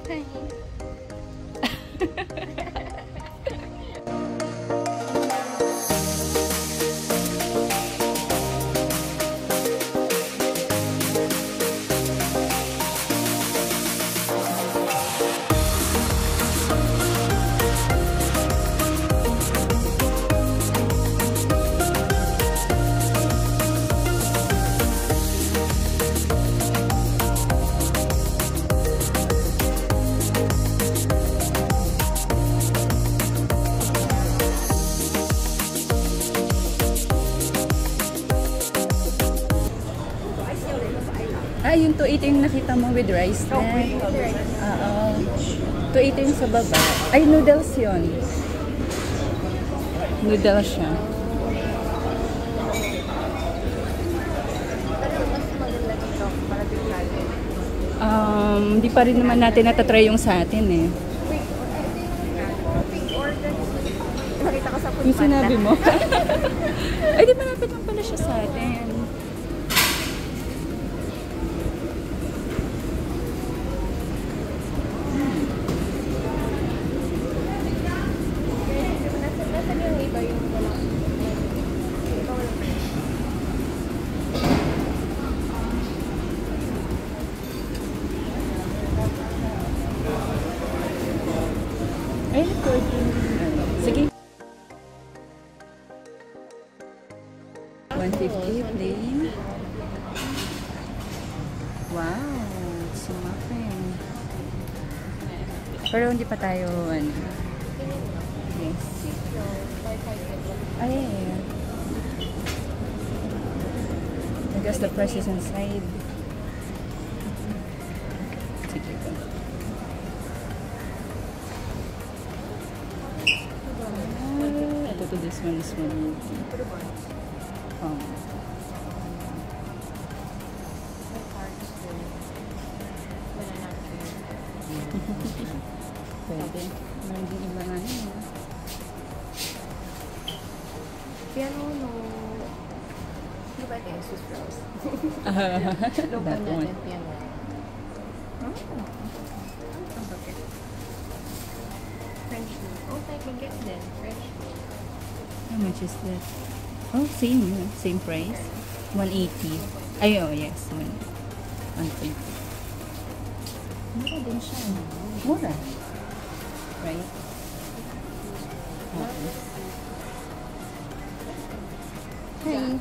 Hi. Ah, yung 280 yung nakita mo with rice na. Oo. 280 yung sa baba. Ay, noodles yun. Noodles siya. Di pa rin naman natin natatry yung sa atin eh. Nakita ko sa food Yung sinabi mo. Ay, di malapit lang pala siya sa atin. Nasaan yung iba yung walang ito walang Ay, recording. Sige. 150 plain. Wow, it's a muffin. Pero hindi pa tayo, ano. Yes. Ay, I guess the price is inside. Sige ko. Ito to this one is 180. Pwede. Meron din iba nga yun. piano no. Ano ba ito? Swiss Rose. Local That one. natin piano. Oh. Ang bakit? French food. Oh, tayo mag-get din. French food. How much is that? Oh, same. Same price. 180. Ay, oh, yes. 120. Mura din siya. Mura. Right? Okay. Hi.